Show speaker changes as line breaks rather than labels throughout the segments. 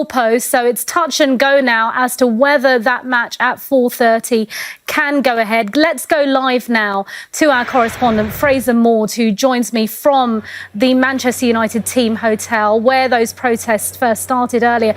goalposts, so it's touch and go now as to whether that match at 4:30 can go ahead. Let's go live now to our correspondent Fraser Maud, who joins me from the Manchester United team hotel where those protests first started earlier.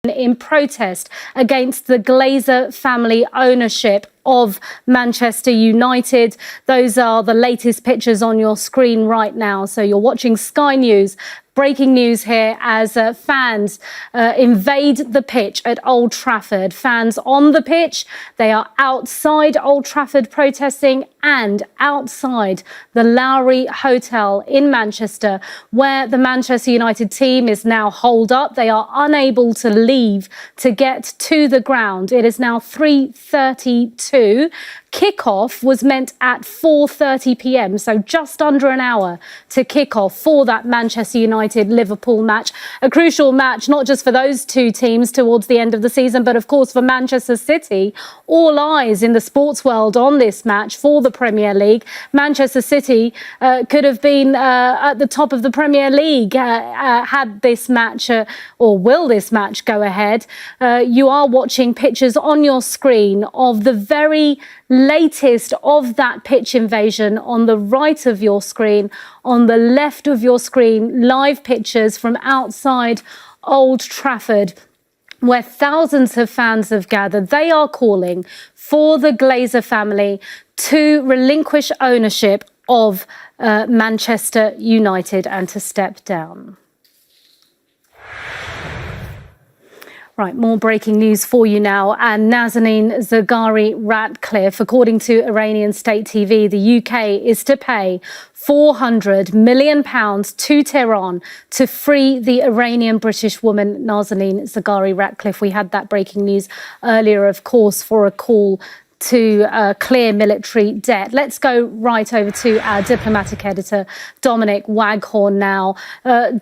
In protest against the Glazer family ownership of Manchester United. Those are the latest pictures on your screen right now. So you're watching Sky News. Breaking news here as fans invade the pitch at Old Trafford. Fans on the pitch, they are outside Old Trafford protesting and outside the Lowry Hotel in Manchester, where the Manchester United team is now holed up. They are unable to leave to get to the ground. It is now 3:32. Kickoff was meant at 4:30 p.m, so just under an hour to kick off for that Manchester United-Liverpool match. A crucial match, not just for those two teams towards the end of the season, but of course for Manchester City. All eyes in the sports world on this match for the Premier League. Manchester City could have been at the top of the Premier League had this match, or will this match go ahead. You are watching pictures on your screen of the very latest of that pitch invasion on the right of your screen. On the left of your screen, live pictures from outside Old Trafford, where thousands of fans have gathered. They are calling for the Glazer family to relinquish ownership of Manchester United and to step down. Right, more breaking news for you now. And Nazanin Zaghari-Ratcliffe, according to Iranian state TV, the UK is to pay £400 million to Tehran to free the Iranian British woman Nazanin Zaghari-Ratcliffe. We had that breaking news earlier, of course, for a call to clear military debt. Let's go right over to our diplomatic editor, Dominic Waghorn now.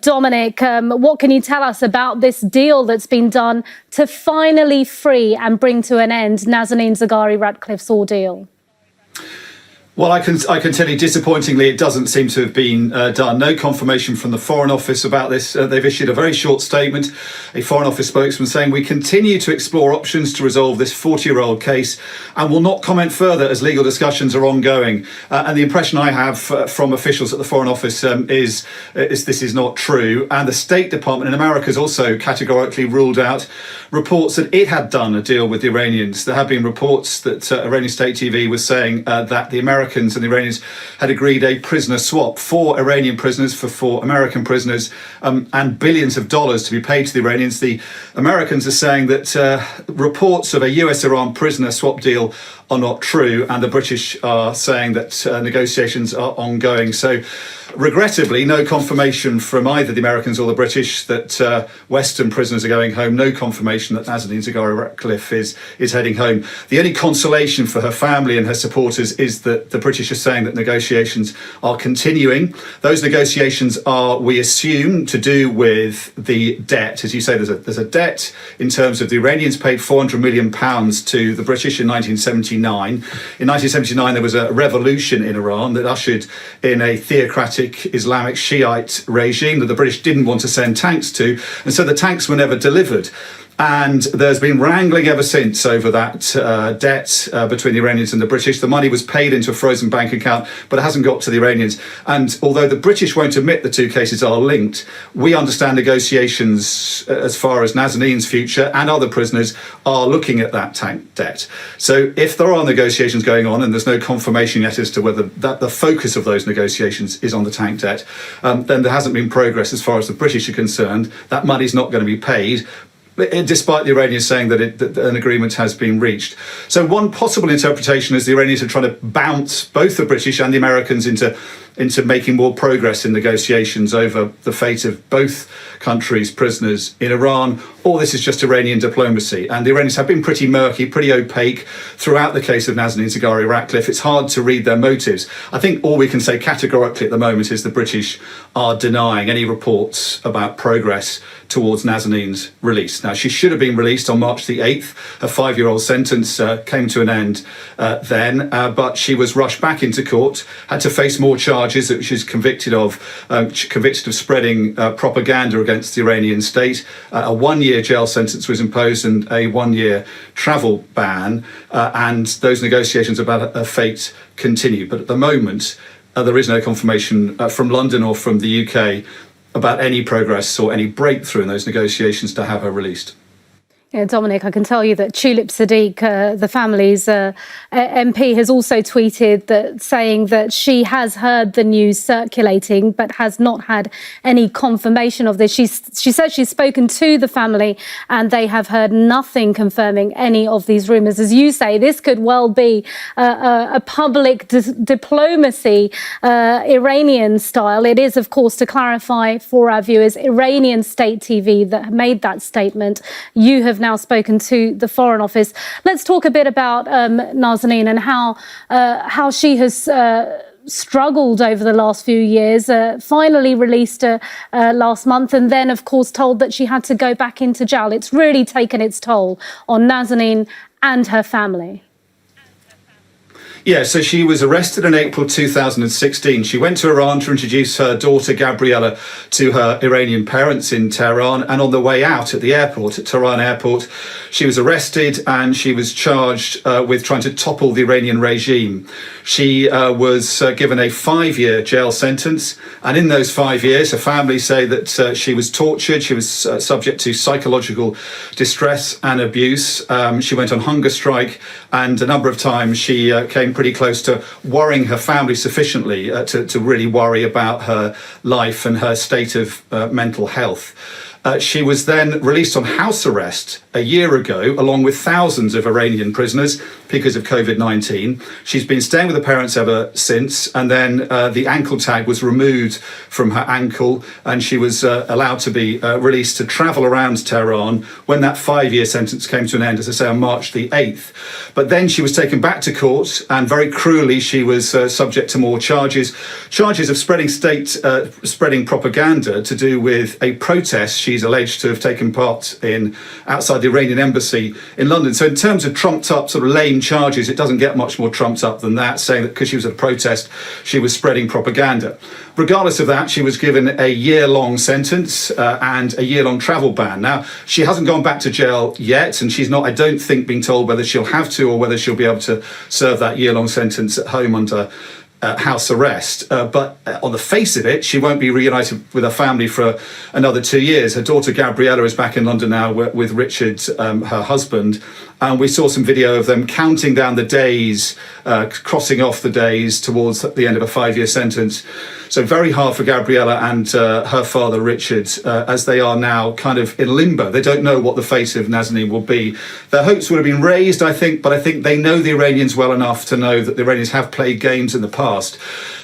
Dominic, what can you tell us about this deal that's been done to finally free and bring to an end Nazanin Zaghari-Ratcliffe's ordeal?
Well, I can tell you, disappointingly, it doesn't seem to have been done. No confirmation from the Foreign Office about this. They've issued a very short statement, a Foreign Office spokesman saying, "We continue to explore options to resolve this 40-year-old case and will not comment further as legal discussions are ongoing." And the impression I have from officials at the Foreign Office is this is not true. And the State Department in America has also categorically ruled out reports that it had done a deal with the Iranians. There have been reports that Iranian state TV was saying that the Americans and the Iranians had agreed a prisoner swap, 4 Iranian prisoners for 4 American prisoners, and billions of dollars to be paid to the Iranians. The Americans are saying that reports of a US-Iran prisoner swap deal are not true, and the British are saying that negotiations are ongoing. So, regrettably, no confirmation from either the Americans or the British that Western prisoners are going home. No confirmation that Nazanin Zaghari-Ratcliffe is heading home. The only consolation for her family and her supporters is that the British are saying that negotiations are continuing. Those negotiations are, we assume, to do with the debt. As you say, there's a debt in terms of the Iranians paid £400 million to the British in 1979. In 1979, there was a revolution in Iran that ushered in a theocratic Islamic Shiite regime that the British didn't want to send tanks to, and so the tanks were never delivered. And there's been wrangling ever since over that debt between the Iranians and the British. The money was paid into a frozen bank account, but it hasn't got to the Iranians. And although the British won't admit the two cases are linked, we understand negotiations as far as Nazanin's future and other prisoners are looking at that tank debt. So if there are negotiations going on, and there's no confirmation yet as to whether the focus of those negotiations is on the tank debt, then there hasn't been progress as far as the British are concerned. That money's not going to be paid, despite the Iranians saying that an agreement has been reached. So one possible interpretation is the Iranians are trying to bounce both the British and the Americans into making more progress in negotiations over the fate of both countries' prisoners in Iran, or this is just Iranian diplomacy. And the Iranians have been pretty murky, pretty opaque throughout the case of Nazanin Zaghari-Ratcliffe. It's hard to read their motives. I think all we can say categorically at the moment is the British are denying any reports about progress towards Nazanin's release. Now, she should have been released on March the 8th. Her 5-year-old sentence came to an end then, but she was rushed back into court, had to face more charges charges that she's convicted of spreading propaganda against the Iranian state. A 1-year jail sentence was imposed and a 1-year travel ban, and those negotiations about her fate continue. But at the moment, there is no confirmation from London or from the UK about any progress or any breakthrough in those negotiations to have her released.
Yeah, Dominic, I can tell you that Tulip Sadiq, the family's MP, has also tweeted that, saying that she has heard the news circulating but has not had any confirmation of this. She said she's spoken to the family and they have heard nothing confirming any of these rumours. As you say, this could well be a public diplomacy, Iranian style. It is, of course, to clarify for our viewers, Iranian state TV that made that statement. You have now spoken to the Foreign Office. Let's talk a bit about Nazanin and how she has struggled over the last few years, finally released last month, and then, of course, told that she had to go back into jail. It's really taken its toll on Nazanin and her family.
Yeah, so she was arrested in April 2016. She went to Iran to introduce her daughter Gabriella to her Iranian parents in Tehran, and on the way out at the airport, at Tehran airport, she was arrested and she was charged with trying to topple the Iranian regime. She was given a 5-year jail sentence, and in those 5 years, her family say that she was tortured, she was subject to psychological distress and abuse. She went on hunger strike, and a number of times she came pretty close to worrying her family sufficiently to really worry about her life and her state of mental health. She was then released on house arrest a year ago, along with thousands of Iranian prisoners because of COVID-19. She's been staying with her parents ever since, and then the ankle tag was removed from her ankle, and she was allowed to be released to travel around Tehran when that 5-year sentence came to an end, as I say, on March the 8th. But then she was taken back to court, and very cruelly she was subject to more charges of spreading propaganda to do with a protest she's alleged to have taken part in outside the Iranian embassy in London. So in terms of trumped up sort of lame charges, it doesn't get much more trumped up than that, saying that because she was at a protest, she was spreading propaganda. Regardless of that, she was given a year-long sentence and a year-long travel ban. Now, she hasn't gone back to jail yet, and she's not, I don't think, being told whether she'll have to or whether she'll be able to serve that year-long sentence at home under house arrest. But on the face of it, she won't be reunited with her family for another 2 years. Her daughter Gabriella is back in London now with Richard, her husband. And we saw some video of them counting down the days, crossing off the days towards the end of a 5-year sentence. So very hard for Gabriella and her father, Richard, as they are now kind of in limbo. They don't know what the fate of Nazanin will be. Their hopes would have been raised, I think, but I think they know the Iranians well enough to know that the Iranians have played games in the past.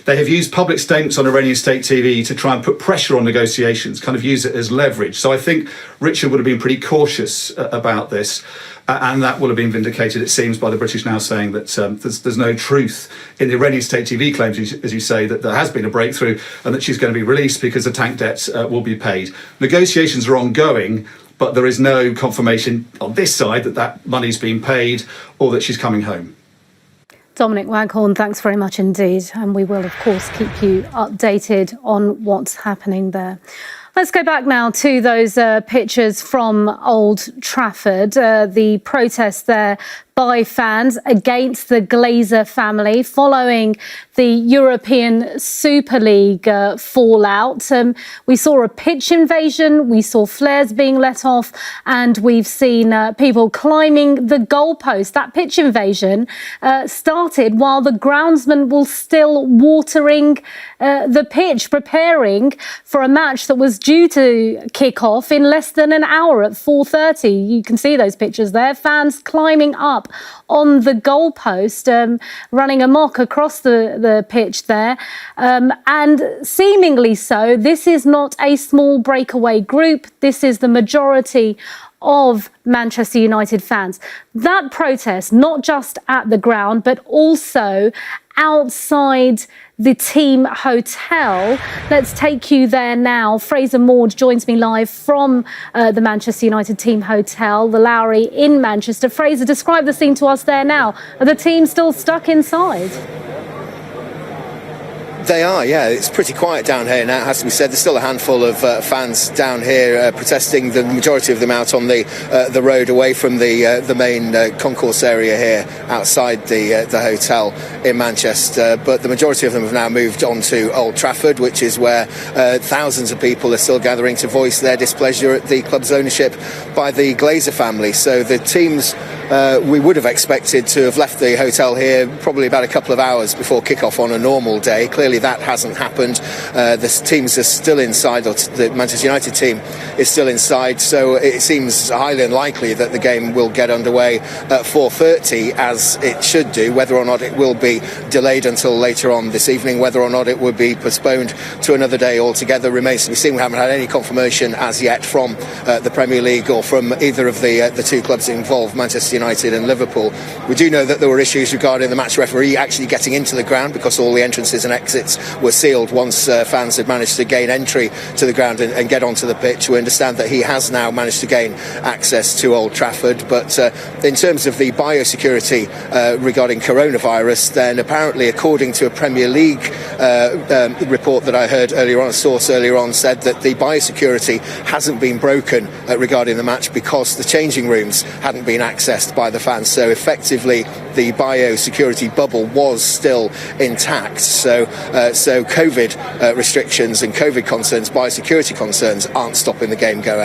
They have used public statements on Iranian state TV to try and put pressure on negotiations, kind of use it as leverage. So I think Richard would have been pretty cautious about this. And that will have been vindicated, it seems, by the British now saying that there's no truth in the Iranian state TV claims, as you say, that there has been a breakthrough and that she's going to be released because the tank debts will be paid. Negotiations are ongoing, but there is no confirmation on this side that that money's been paid or that she's coming home.
Dominic Waghorn, thanks very much indeed. And we will, of course, keep you updated on what's happening there. Let's go back now to those pictures from Old Trafford, the protest there by fans against the Glazer family following the European Super League fallout. We saw a pitch invasion, we saw flares being let off, and we've seen people climbing the goalpost. That pitch invasion started while the groundsman was still watering the pitch, preparing for a match that was due to kick off in less than an hour at 4:30. You can see those pictures there, fans climbing up on the goalpost, running amok across the pitch there. And seemingly so, this is not a small breakaway group. This is the majority of Manchester United fans. That protest, not just at the ground, but also outside the team hotel. Let's take you there now. Fraser Maud joins me live from the Manchester United team hotel, the Lowry in Manchester. Fraser, describe the scene to us there now. Are the team still stuck inside?
They are, yeah. It's pretty quiet down here now, it has to be said. There's still a handful of fans down here protesting, the majority of them out on the road away from the main concourse area here outside the hotel in Manchester. But the majority of them have now moved on to Old Trafford, which is where thousands of people are still gathering to voice their displeasure at the club's ownership by the Glazer family. So the teams we would have expected to have left the hotel here probably about a couple of hours before kick-off on a normal day. Clearly that hasn't happened. The teams are still inside, or the Manchester United team is still inside, so it seems highly unlikely that the game will get underway at 4:30 as it should do. Whether or not it will be delayed until later on this evening, whether or not it would be postponed to another day altogether remains to be seen. We haven't had any confirmation as yet from the Premier League or from either of the two clubs involved, Manchester United and Liverpool. We do know that there were issues regarding the match referee actually getting into the ground because all the entrances and exits were sealed once fans had managed to gain entry to the ground and get onto the pitch. We understand that he has now managed to gain access to Old Trafford, but in terms of the biosecurity regarding coronavirus, then apparently according to a Premier League report that I heard earlier on, a source earlier on said that the biosecurity hasn't been broken regarding the match because the changing rooms hadn't been accessed by the fans. So effectively the biosecurity bubble was still intact. So COVID restrictions and COVID concerns, biosecurity concerns aren't stopping the game going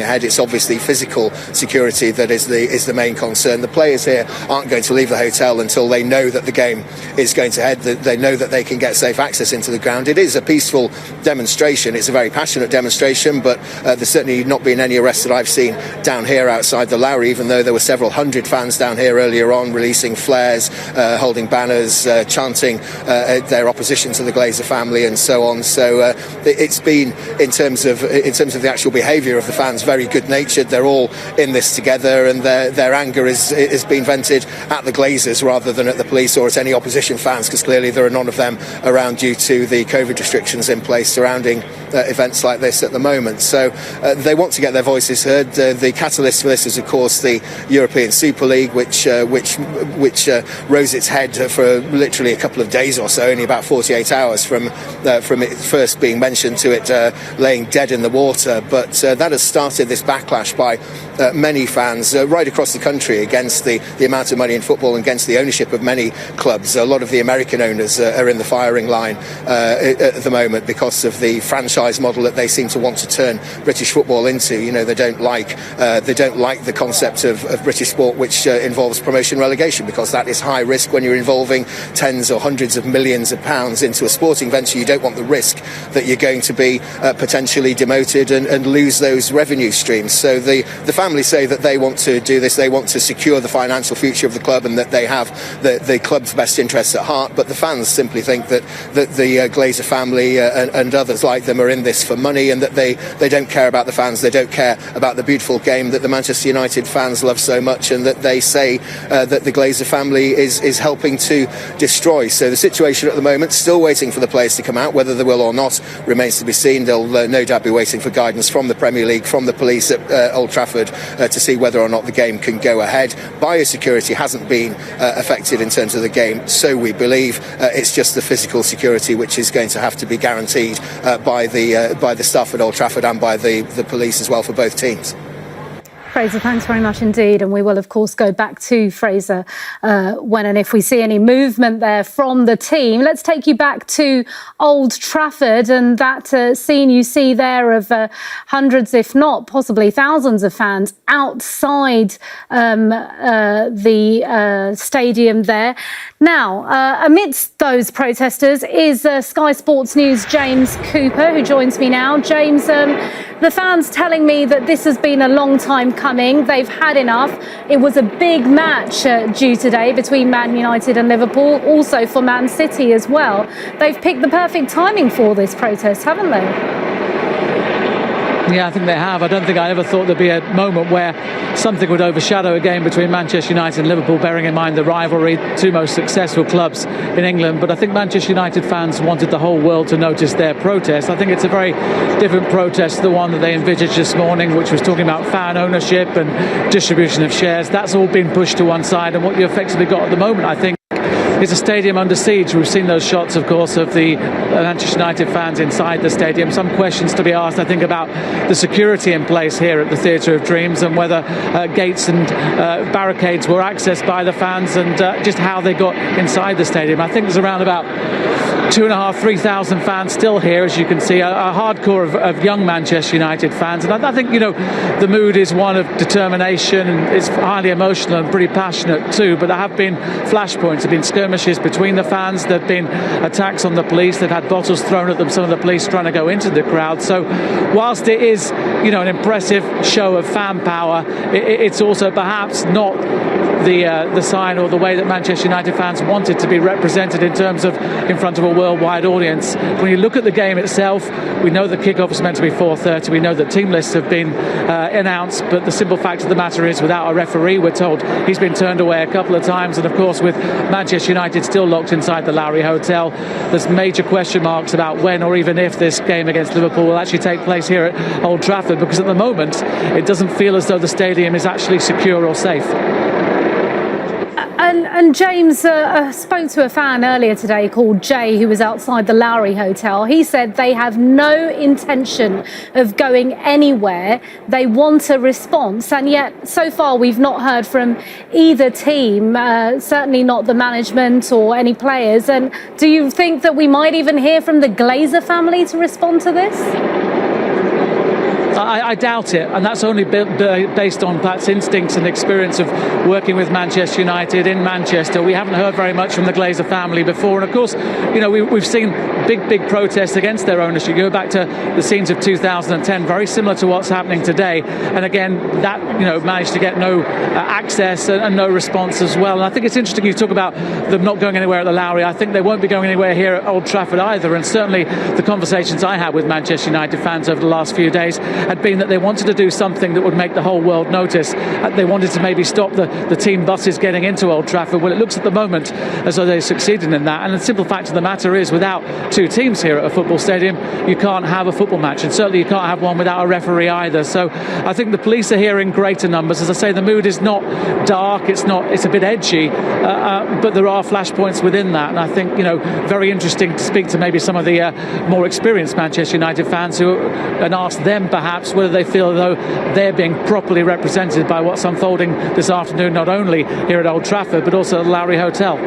ahead. It's obviously physical security that is the main concern. The players here aren't going to leave the hotel until they know that the game is going to head, that they know that they can get safe access into the ground. It is a peaceful demonstration. It's a very passionate demonstration, but there's certainly not been any arrests that I've seen down here outside the Lowry, even though there were several hundred fans down here earlier on releasing flares, holding banners, chanting their opposition to the Glazer family and so on. So it's been, in terms of the actual behaviour of the fans, very good-natured. They're all in this together, and their anger is being vented at the Glazers rather than at the police or at any opposition fans, because clearly there are none of them around due to the COVID restrictions in place surrounding events like this at the moment. So they want to get their voices heard. The catalyst for this is, of course, the European Super League, which rose its head for literally a couple of days or so, only about 48 hours from it first being mentioned to it laying dead in the water. But that has started this backlash by many fans right across the country against the amount of money in football and against the ownership of many clubs. A lot of the American owners are in the firing line at the moment because of the franchise model that they seem to want to turn British football into. You know, they don't like the concept of British sport which involves promotion relegation, because that is high risk when you're involving tens or hundreds of millions of pounds into a sporting venture. You don't want the risk that you're going to be potentially demoted and lose those revenue streams. So the family say that they want to do this, they want to secure the financial future of the club and that they have the club's best interests at heart, but the fans simply think that the Glazer family and others like them are in this for money, and that they don't care about the fans, they don't care about the beautiful game that the Manchester United fans love so much, and that they say that the Glazer family is helping to destroy. So the situation at the moment, still waiting for the players to come out. Whether they will or not remains to be seen. They'll no doubt be waiting for guidance from the Premier League, from the police at Old Trafford to see whether or not the game can go ahead. Biosecurity hasn't been affected in terms of the game, so we believe. It's just the physical security which is going to have to be guaranteed by the staff at Old Trafford and by the police as well for both teams.
Fraser, thanks very much indeed. And we will, of course, go back to Fraser when and if we see any movement there from the team. Let's take you back to Old Trafford and that scene you see there of hundreds, if not possibly thousands of fans outside the stadium there. Now, amidst those protesters is Sky Sports News' James Cooper, who joins me now. James, the fans telling me that this has been a long time coming. They've had enough. It was a big match due today between Man United and Liverpool, also for Man City as well. They've picked the perfect timing for this protest, haven't they?
Yeah, I think they have. I don't think I ever thought there'd be a moment where something would overshadow a game between Manchester United and Liverpool, bearing in mind the rivalry, two most successful clubs in England. But I think Manchester United fans wanted the whole world to notice their protest. I think it's a very different protest to the one that they envisaged this morning, which was talking about fan ownership and distribution of shares. That's all been pushed to one side, and what you effectively got at the moment, I think, is a stadium under siege. We've seen those shots, of course, of the Manchester United fans inside the stadium. Some questions to be asked, I think, about the security in place here at the Theatre of Dreams and whether gates and barricades were accessed by the fans and just how they got inside the stadium. I think there's around about 2,500, 3,000 fans still here, as you can see, a hardcore of young Manchester United fans. And I think, the mood is one of determination and it's highly emotional and pretty passionate too. But there have been flashpoints, there have been skirmishes between the fans, there have been attacks on the police, they've had bottles thrown at them, some of the police trying to go into the crowd. So whilst it is, an impressive show of fan power, it's also perhaps not the sign or the way that Manchester United fans wanted to be represented in terms of in front of a worldwide audience. When you look at the game itself, we know that kickoff is meant to be 4:30. We know that team lists have been announced, but the simple fact of the matter is, without a referee, we're told he's been turned away a couple of times. And of course, with Manchester United still locked inside the Lowry Hotel, there's major question marks about when or even if this game against Liverpool will actually take place here at Old Trafford, because at the moment it doesn't feel as though the stadium is actually secure or safe.
And James spoke to a fan earlier today called Jay, who was outside the Lowry Hotel. He said they have no intention of going anywhere. They want a response. And yet, so far, we've not heard from either team, certainly not the management or any players. And do you think that we might even hear from the Glazer family to respond to this?
I doubt it, and that's only based on Pat's instincts and experience of working with Manchester United in Manchester. We haven't heard very much from the Glazer family before, and of course, we've seen big protests against their ownership. You go back to the scenes of 2010, very similar to what's happening today, and again, that managed to get no access and no response as well. And I think it's interesting you talk about them not going anywhere at the Lowry. I think they won't be going anywhere here at Old Trafford either, and certainly the conversations I had with Manchester United fans over the last few days had been that they wanted to do something that would make the whole world notice. They wanted to maybe stop the team buses getting into Old Trafford. Well, it looks at the moment as though they've succeeded in that. And the simple fact of the matter is, without two teams here at a football stadium, you can't have a football match. And certainly you can't have one without a referee either. So I think the police are here in greater numbers. As I say, the mood is not dark. It's a bit edgy. But there are flashpoints within that. And I think, very interesting to speak to maybe some of the more experienced Manchester United fans and ask them perhaps whether they feel as though they're being properly represented by what's unfolding this afternoon, not only here at Old Trafford, but also at the Lowry Hotel.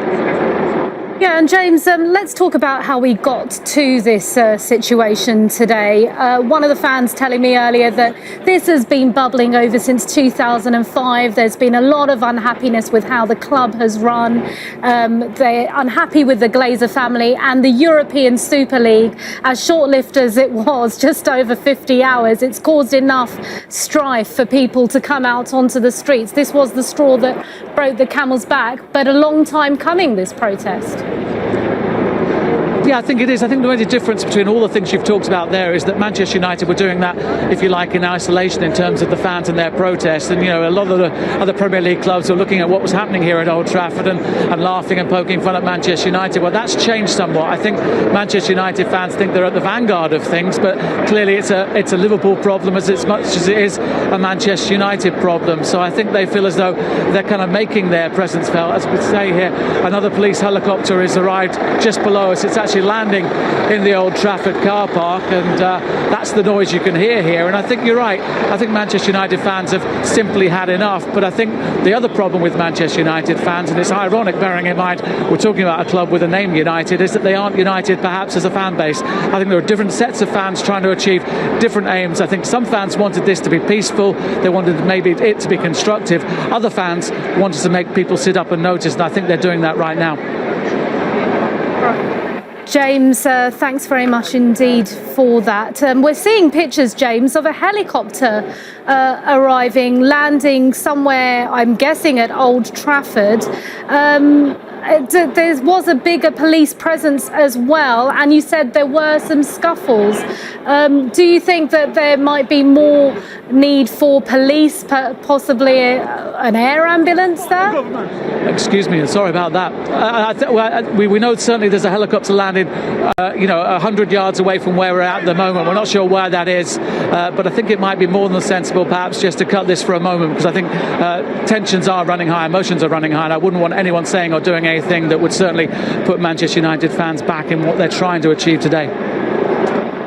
Yeah, and James, let's talk about how we got to this situation today. One of the fans telling me earlier that this has been bubbling over since 2005. There's been a lot of unhappiness with how the club has run. They're unhappy with the Glazer family and the European Super League. As short-lived as it was, just over 50 hours, it's caused enough strife for people to come out onto the streets. This was the straw that broke the camel's back, but a long time coming, this protest.
Yeah, I think it is. I think the only difference between all the things you've talked about there is that Manchester United were doing that, if you like, in isolation in terms of the fans and their protests. And, a lot of the other Premier League clubs were looking at what was happening here at Old Trafford and laughing and poking fun at Manchester United. Well, that's changed somewhat. I think Manchester United fans think they're at the vanguard of things, but clearly it's a Liverpool problem as much as it is a Manchester United problem. So I think they feel as though they're kind of making their presence felt. As we say here, another police helicopter has arrived just below us. It's actually landing in the Old Trafford car park, and that's the noise you can hear here. And I think you're right. I think Manchester United fans have simply had enough. But I think the other problem with Manchester United fans, and it's ironic bearing in mind we're talking about a club with a name United, is that they aren't united perhaps as a fan base. I think there are different sets of fans trying to achieve different aims. I think some fans wanted this to be peaceful. They wanted maybe it to be constructive. Other fans wanted to make people sit up and notice, and I think they're doing that right now.
James, thanks very much indeed for that. We're seeing pictures, James, of a helicopter arriving, landing somewhere, I'm guessing at Old Trafford. There was a bigger police presence as well, and you said there were some scuffles. Do you think that there might be more need for police, possibly an air ambulance there?
Excuse me, sorry about that. We know certainly there's a helicopter landing standing, 100 yards away from where we're at the moment. We're not sure where that is, but I think it might be more than sensible, perhaps, just to cut this for a moment, because I think tensions are running high, emotions are running high, and I wouldn't want anyone saying or doing anything that would certainly put Manchester United fans back in what they're trying to achieve today.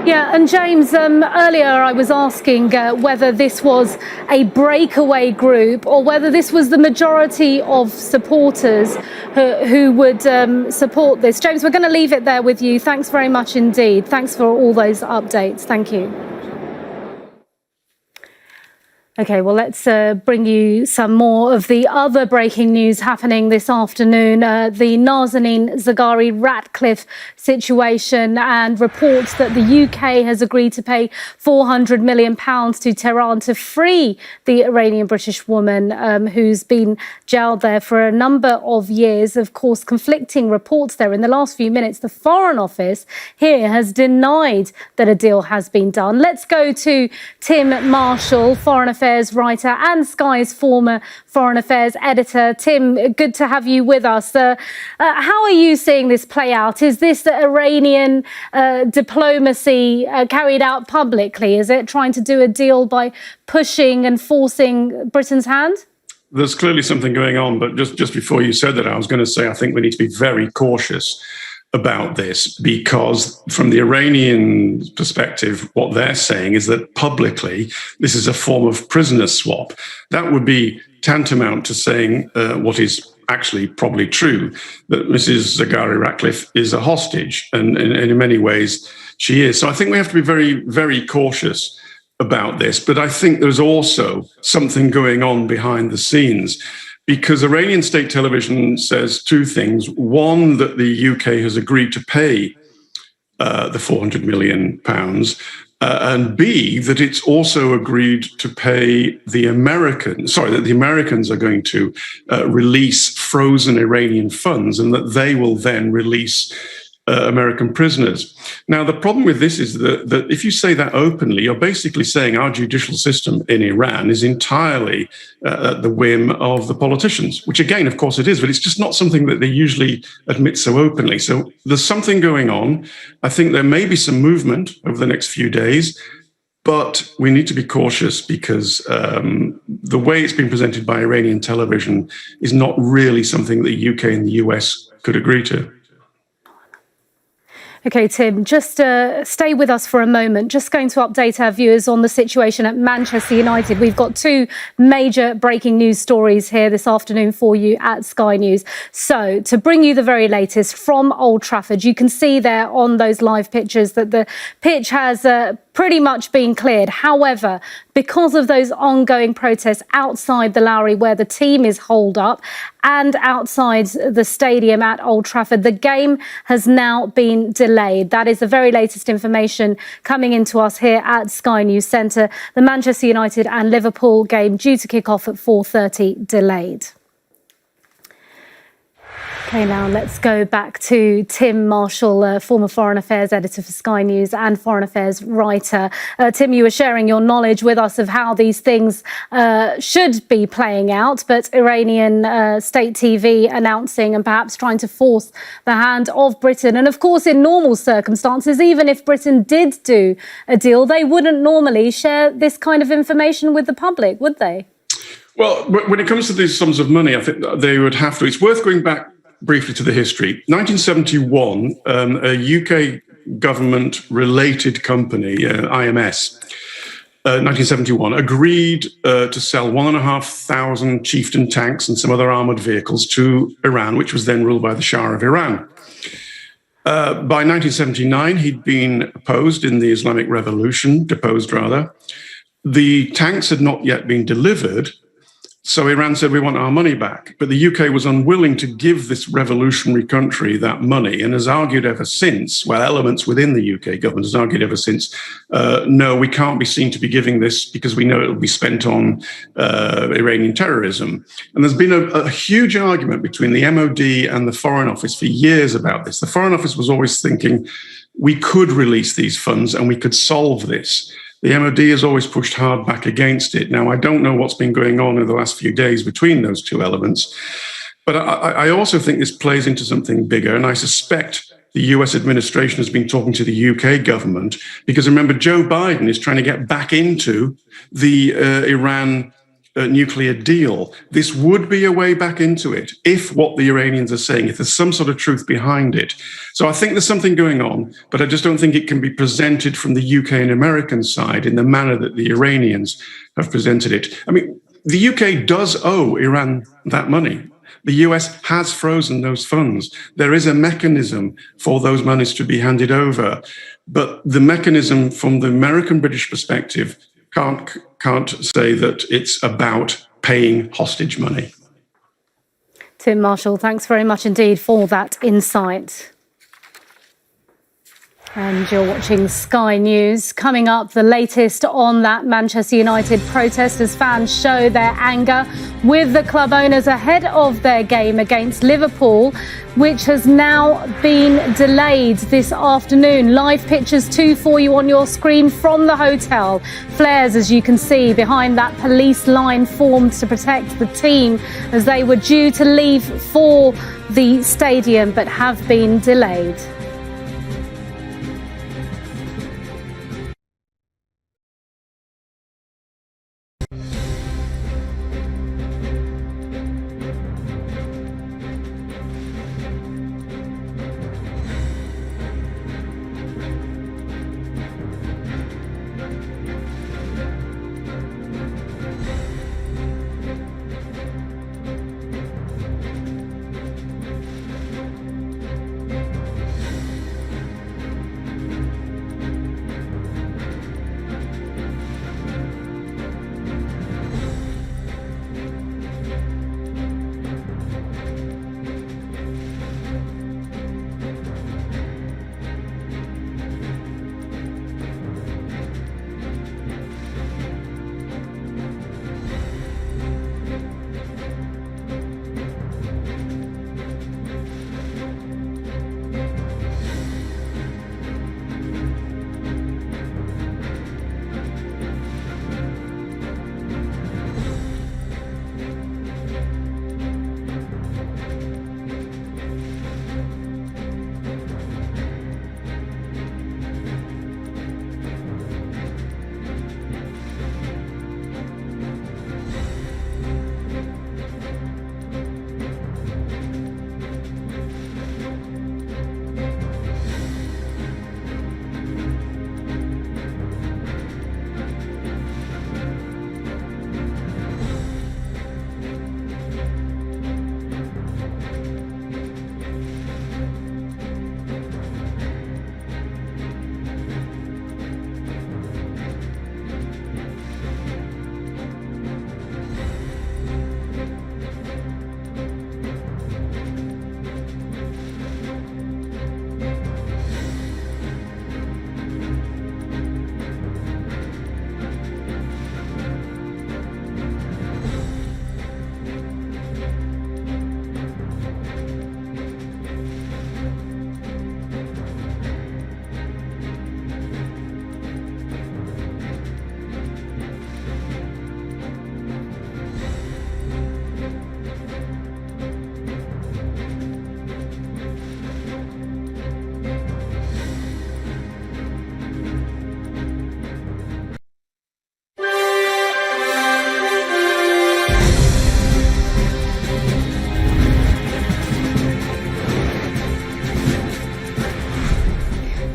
Yeah, and James, earlier I was asking whether this was a breakaway group or whether this was the majority of supporters who would support this. James, we're going to leave it there with you. Thanks very much indeed. Thanks for all those updates. Thank you. OK, well, let's bring you some more of the other breaking news happening this afternoon. The Nazanin Zaghari Ratcliffe situation and reports that the UK has agreed to pay £400 million to Tehran to free the Iranian-British woman who's been jailed there for a number of years. Of course, conflicting reports there. In the last few minutes, the Foreign Office here has denied that a deal has been done. Let's go to Tim Marshall, Foreign Affairs writer and Sky's former Foreign Affairs editor. Tim, good to have you with us. How are you seeing this play out? Is this the Iranian diplomacy carried out publicly? Is it trying to do a deal by pushing and forcing Britain's hand?
There's clearly something going on, but just before you said that, I was going to say I think we need to be very cautious about this, because from the Iranian perspective, what they're saying is that publicly this is a form of prisoner swap. That would be tantamount to saying what is actually probably true, that Mrs. Zaghari Ratcliffe is a hostage, and in many ways she is. So I think we have to be very, very cautious about this. But I think there's also something going on behind the scenes, because Iranian state television says two things. One, that the UK has agreed to pay the £400 million, and B, that it's also agreed to pay that the Americans are going to release frozen Iranian funds, and that they will then release American prisoners. Now, the problem with this is that if you say that openly, you're basically saying our judicial system in Iran is entirely at the whim of the politicians, which again, of course it is, but it's just not something that they usually admit so openly. So there's something going on. I think there may be some movement over the next few days, but we need to be cautious, because the way it's been presented by Iranian television is not really something the UK and the US could agree to.
OK, Tim, just stay with us for a moment. Just going to update our viewers on the situation at Manchester United. We've got two major breaking news stories here this afternoon for you at Sky News. So to bring you the very latest from Old Trafford, you can see there on those live pictures that the pitch has pretty much been cleared. However, because of those ongoing protests outside the Lowry where the team is holed up and outside the stadium at Old Trafford, the game has now been delayed. That is the very latest information coming into us here at Sky News Centre. The Manchester United and Liverpool game due to kick off at 4:30 delayed. OK, now let's go back to Tim Marshall, former Foreign Affairs editor for Sky News and Foreign Affairs writer. Tim, you were sharing your knowledge with us of how these things should be playing out, but Iranian state TV announcing and perhaps trying to force the hand of Britain. And of course, in normal circumstances, even if Britain did do a deal, they wouldn't normally share this kind of information with the public, would they?
Well, when it comes to these sums of money, I think they would have to. It's worth going back briefly to the history. 1971, a UK government-related company, IMS, 1971, agreed to sell 1,500 Chieftain tanks and some other armoured vehicles to Iran, which was then ruled by the Shah of Iran. By 1979, he'd been deposed in the Islamic Revolution. The tanks had not yet been delivered, so Iran said, we want our money back. But the UK was unwilling to give this revolutionary country that money, and has argued ever since, well, elements within the UK government has argued ever since, no, we can't be seen to be giving this because we know it will be spent on Iranian terrorism. And there's been a huge argument between the MOD and the Foreign Office for years about this. The Foreign Office was always thinking we could release these funds and we could solve this. The MOD has always pushed hard back against it. Now, I don't know what's been going on in the last few days between those two elements, but I also think this plays into something bigger, and I suspect the US administration has been talking to the UK government, because remember, Joe Biden is trying to get back into the Iran nuclear deal. This would be a way back into it if what the Iranians are saying, if there's some sort of truth behind it. So I think there's something going on, but I just don't think it can be presented from the UK and American side in the manner that the Iranians have presented it. I mean, the UK does owe Iran that money. The US has frozen those funds. There is a mechanism for those monies to be handed over. But the mechanism from the American-British perspective can't say that it's about paying hostage money.
Tim Marshall, thanks very much indeed for that insight. And you're watching Sky News. Coming up, the latest on that Manchester United protest as fans show their anger with the club owners ahead of their game against Liverpool, which has now been delayed this afternoon. Live pictures too for you on your screen from the hotel. Flares, as you can see, behind that police line formed to protect the team as they were due to leave for the stadium but have been delayed.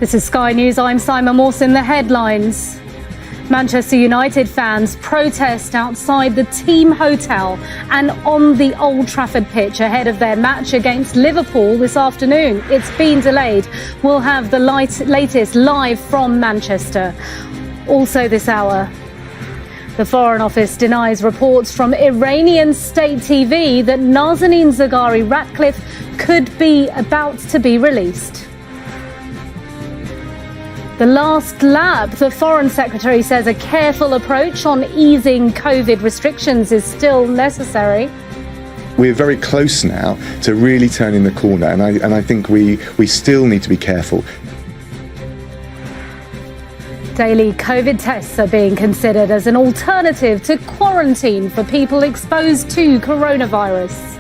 This is Sky News. I'm Simon Mawson. The headlines. Manchester United fans protest outside the team hotel and on the Old Trafford pitch ahead of their match against Liverpool this afternoon. It's been delayed. We'll have the latest live from Manchester. Also this hour, the Foreign Office denies reports from Iranian state TV that Nazanin Zaghari Ratcliffe could be about to be released. The last lap, the Foreign Secretary says a careful approach on easing COVID restrictions is still necessary.
We're very close now to really turning the corner, and I think we still need to be careful.
Daily COVID tests are being considered as an alternative to quarantine for people exposed to coronavirus.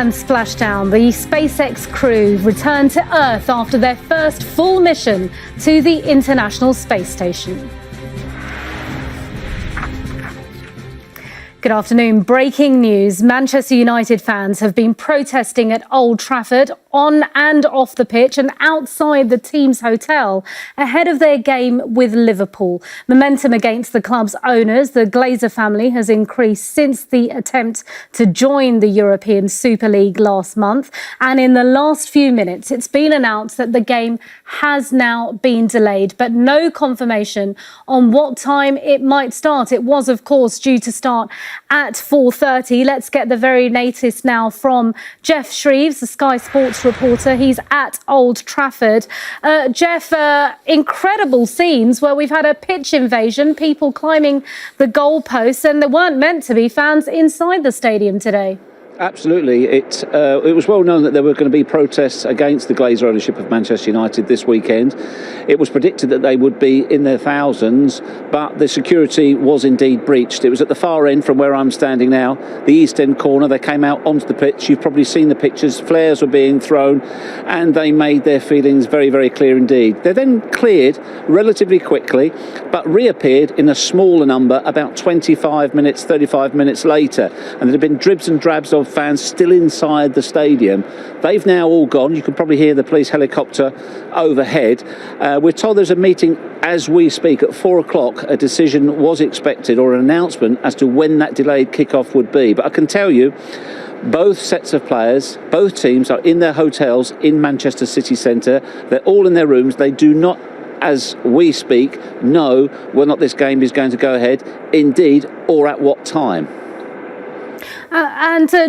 And splashdown, the SpaceX crew returned to Earth after their first full mission to the International Space Station. Good afternoon. Breaking news. Manchester United fans have been protesting at Old Trafford on and off the pitch and outside the team's hotel ahead of their game with Liverpool. Momentum against the club's owners, the Glazer family, has increased since the attempt to join the European Super League last month. And in the last few minutes, it's been announced that the game has now been delayed, but no confirmation on what time it might start. It was, of course, due to start at 4:30. Let's get the very latest now from Jeff Shreves, the Sky Sports reporter. He's at Old Trafford. Jeff, incredible scenes where we've had a pitch invasion, people climbing the goalposts, and there weren't meant to be fans inside the stadium today.
Absolutely. It was well known that there were going to be protests against the Glazer ownership of Manchester United this weekend. It was predicted that they would be in their thousands, but the security was indeed breached. It was at the far end from where I'm standing now, the East End corner. They came out onto the pitch. You've probably seen the pictures. Flares were being thrown, and they made their feelings very, very clear indeed. They then cleared relatively quickly, but reappeared in a smaller number about 25 minutes, 35 minutes later. And there had been dribs and drabs of fans still inside the stadium. They've now all gone. You can probably hear the police helicopter overhead. We're told there's a meeting as we speak at 4 o'clock. A decision was expected, or an announcement as to when that delayed kickoff would be. But I can tell you, both sets of players, both teams are in their hotels in Manchester city centre. They're all in their rooms. They do not, as we speak, know whether or not this game is going to go ahead, indeed, or at what time.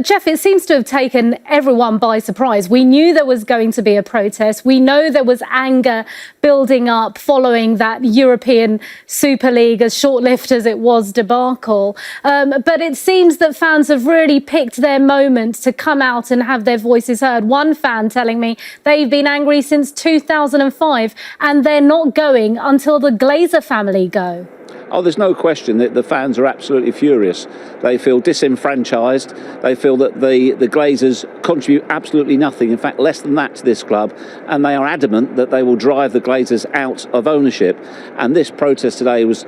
Jeff, it seems to have taken everyone by surprise. We knew there was going to be a protest. We know there was anger building up following that European Super League, as short-lived as it was, debacle. But it seems that fans have really picked their moment to come out and have their voices heard. One fan telling me they've been angry since 2005 and they're not going until the Glazer family go.
Oh, there's no question that the fans are absolutely furious. They feel disenfranchised. They feel that the Glazers contribute absolutely nothing, in fact, less than that to this club. And they are adamant that they will drive the Glazers out of ownership. And this protest today was,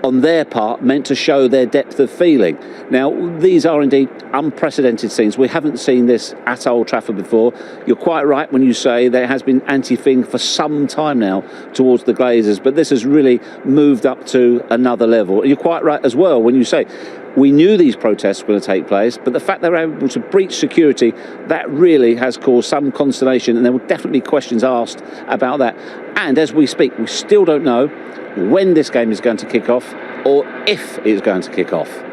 on their part, meant to show their depth of feeling. Now, these are indeed unprecedented scenes. We haven't seen this at Old Trafford before. You're quite right when you say there has been anti-thing for some time now towards the Glazers, but this has really moved up to another level. And you're quite right as well when you say we knew these protests were going to take place, but the fact they were able to breach security, that really has caused some consternation, and there will definitely be questions asked about that. And as we speak, we still don't know when this game is going to kick off or if it's going to kick off.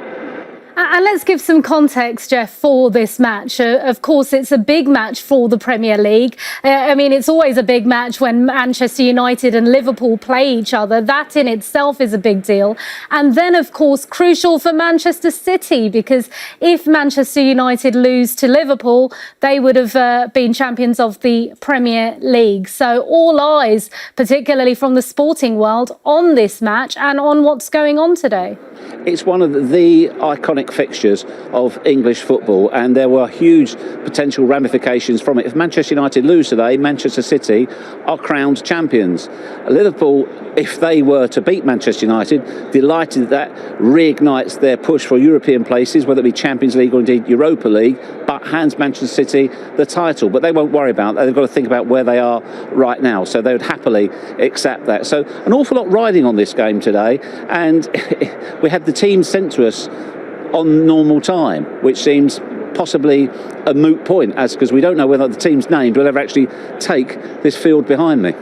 And let's give some context, Jeff, for this match. Of course, it's a big match for the Premier League. I mean, it's always a big match when Manchester United and Liverpool play each other. That in itself is a big deal. And then, of course, crucial for Manchester City, because if Manchester United lose to Liverpool, they would have been champions of the Premier League. So all eyes, particularly from the sporting world, on this match and on what's going on today.
It's one of the iconic fixtures of English football, and there were huge potential ramifications from it. If Manchester United lose today, Manchester City are crowned champions. Liverpool, if they were to beat Manchester United, delighted that reignites their push for European places, whether it be Champions League or indeed Europa League, but hands Manchester City the title. But they won't worry about that. They've got to think about where they are right now, so they would happily accept that. So an awful lot riding on this game today, and we had the team sent to us on normal time, which seems possibly a moot point, as because we don't know whether the team's named will ever actually take this field behind me.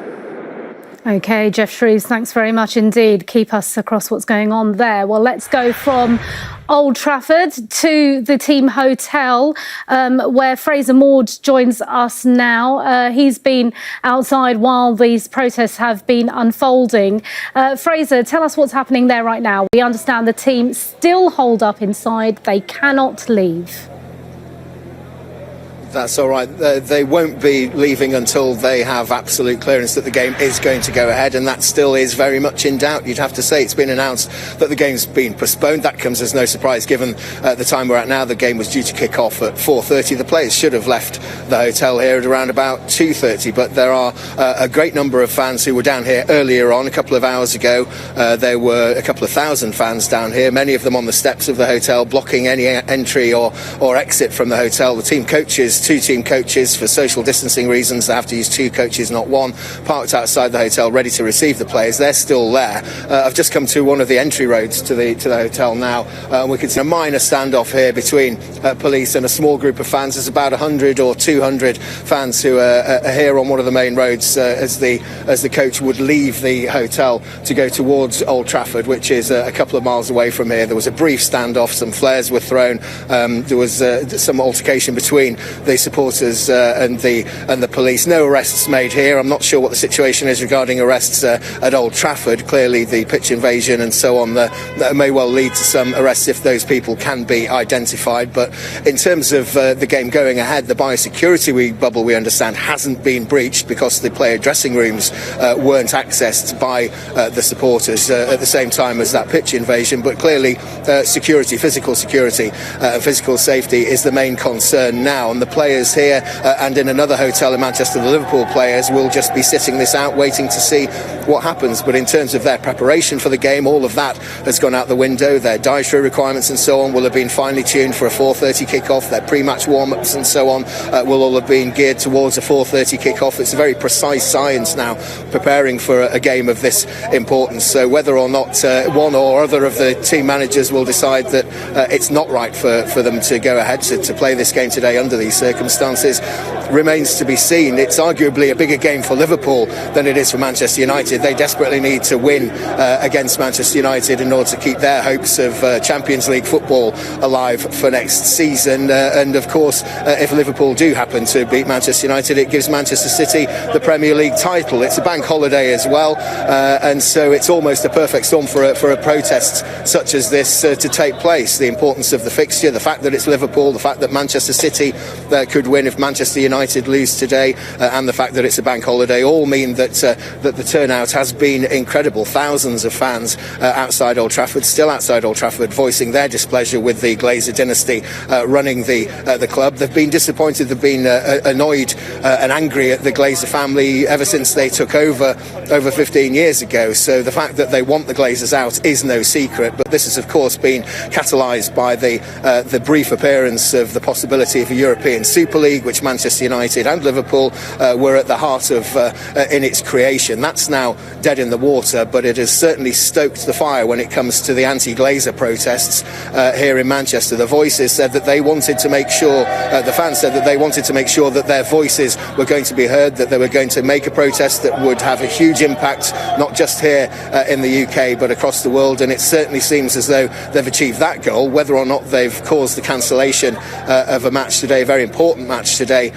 OK, Jeff Shreves, thanks very much indeed. Keep us across what's going on there. Well, let's go from Old Trafford to the team hotel, where Fraser Maud joins us now. He's been outside while these protests have been unfolding. Fraser, tell us what's happening there right now. We understand the team still holed up inside. They cannot leave.
That's all right. They won't be leaving until they have absolute clearance that the game is going to go ahead, and that still is very much in doubt. You'd have to say it's been announced that the game's been postponed. That comes as no surprise given the time we're at now. The game was due to kick off at 4:30. The players should have left the hotel here at around about 2:30, but there are a great number of fans who were down here earlier on, a couple of hours ago. There were a couple of thousand fans down here, many of them on the steps of the hotel, blocking any entry or exit from the hotel. The team coaches, 2 team coaches, for social distancing reasons, they have to use 2 coaches, not 1, parked outside the hotel ready to receive the players. They're still there. I've just come to one of the entry roads to the hotel now. We can see a minor standoff here between police and a small group of fans. There's about 100 or 200 fans who are here on one of the main roads as the coach would leave the hotel to go towards Old Trafford, which is a couple of miles away from here. There was a brief standoff, some flares were thrown, there was some altercation between the supporters and the police. No arrests made here. I'm not sure what the situation is regarding arrests at Old Trafford. Clearly the pitch invasion and so on that may well lead to some arrests if those people can be identified. But in terms of the game going ahead, the biosecurity bubble, we understand, hasn't been breached because the player dressing rooms weren't accessed by the supporters at the same time as that pitch invasion. But clearly security, physical security and physical safety is the main concern now, and the players here and in another hotel in Manchester, the Liverpool players will just be sitting this out waiting to see what happens. But in terms of their preparation for the game, all of that has gone out the window. Their dietary requirements and so on will have been finely tuned for a 4:30 kick-off. Their pre-match warm-ups and so on will all have been geared towards a 4:30 kick-off. It's a very precise science now, preparing for a game of this importance. So whether or not one or other of the team managers will decide that it's not right for them to go ahead to play this game today under these circumstances remains to be seen. It's arguably a bigger game for Liverpool than it is for Manchester United. They desperately need to win against Manchester United in order to keep their hopes of Champions League football alive for next season. And of course, if Liverpool do happen to beat Manchester United, it gives Manchester City the Premier League title. It's a bank holiday as well, and so it's almost a perfect storm for a protest such as this to take place. The importance of the fixture, the fact that it's Liverpool, the fact that Manchester City could win if Manchester United lose today, and the fact that it's a bank holiday all mean that the turnout has been incredible. Thousands of fans outside Old Trafford, still outside Old Trafford, voicing their displeasure with the Glazer dynasty running the club. They've been disappointed, they've been annoyed and angry at the Glazer family ever since they took over 15 years ago. So the fact that they want the Glazers out is no secret, but this has of course been catalysed by the brief appearance of the possibility of a European Super League, which Manchester United and Liverpool were at the heart of in its creation. That's now dead in the water, but it has certainly stoked the fire when it comes to the anti-Glazer protests here in Manchester. The voices said that they wanted to make sure, the fans said that they wanted to make sure that their voices were going to be heard, that they were going to make a protest that would have a huge impact, not just here in the UK, but across the world. And it certainly seems as though they've achieved that goal. Whether or not they've caused the cancellation of a match today, a very important match today,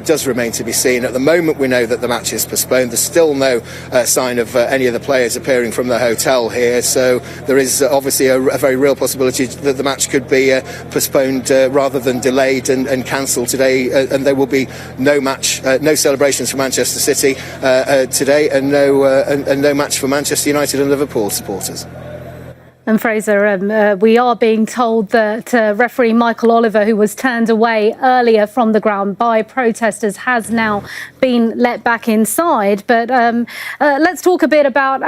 does remain to be seen. At the moment, we know that the match is postponed. There's still no sign of any of the players appearing from the hotel here, so there is obviously a very real possibility that the match could be postponed rather than delayed and cancelled today, and there will be no match, no celebrations for Manchester City today, and no match for Manchester United and Liverpool supporters.
And Fraser, we are being told that referee Michael Oliver, who was turned away earlier from the ground by protesters, has now been let back inside. But let's talk a bit about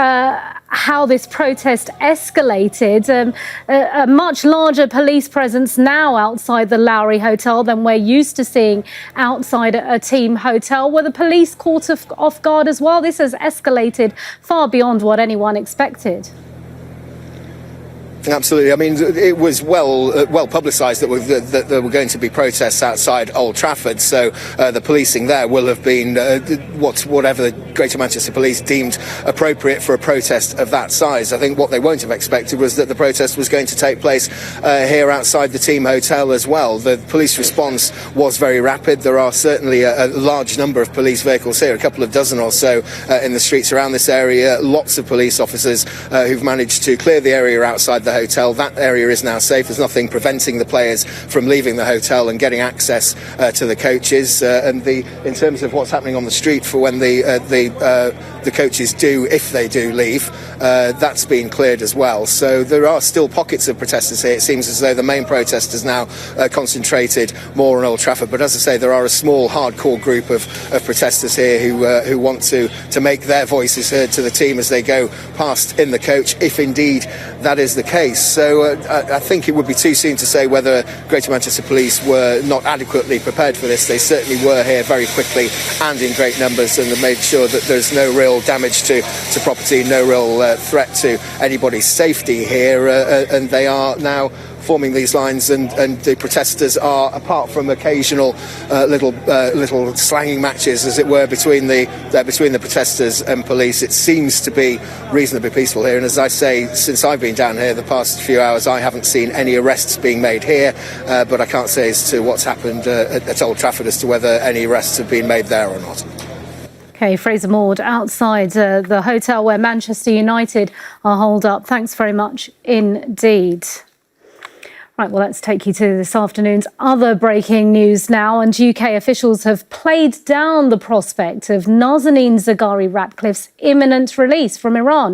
how this protest escalated. A much larger police presence now outside the Lowry Hotel than we're used to seeing outside a team hotel. Were the police caught off guard as well? This has escalated far beyond what anyone expected.
Absolutely. I mean, it was well publicised that there were going to be protests outside Old Trafford, so the policing there will have been whatever the Greater Manchester Police deemed appropriate for a protest of that size. I think what they won't have expected was that the protest was going to take place here outside the team hotel as well. The police response was very rapid. There are certainly a large number of police vehicles here, a couple of dozen or so in the streets around this area. Lots of police officers who've managed to clear the area outside the hotel. That area is now safe. There's nothing preventing the players from leaving the hotel and getting access to the coaches. In terms of what's happening on the street for when the coaches do, if they do leave, that's been cleared as well. So there are still pockets of protesters here. It seems as though the main protest is now concentrated more on Old Trafford. But as I say, there are a small hardcore group of protesters here who want to make their voices heard to the team as they go past in the coach, if indeed that is the case. So I think it would be too soon to say whether Greater Manchester Police were not adequately prepared for this. They certainly were here very quickly and in great numbers, and have made sure that there's no real damage to property, no real threat to anybody's safety here, and they are now forming these lines, and the protesters are, apart from occasional little slanging matches, as it were, between the protesters and police, it seems to be reasonably peaceful here. And as I say, since I've been down here the past few hours, I haven't seen any arrests being made here, but I can't say as to what's happened at Old Trafford as to whether any arrests have been made there or not.
Okay, Fraser Maud outside the hotel where Manchester United are holed up. Thanks very much indeed. Right, well, let's take you to this afternoon's other breaking news now. And UK officials have played down the prospect of Nazanin Zaghari Ratcliffe's imminent release from Iran.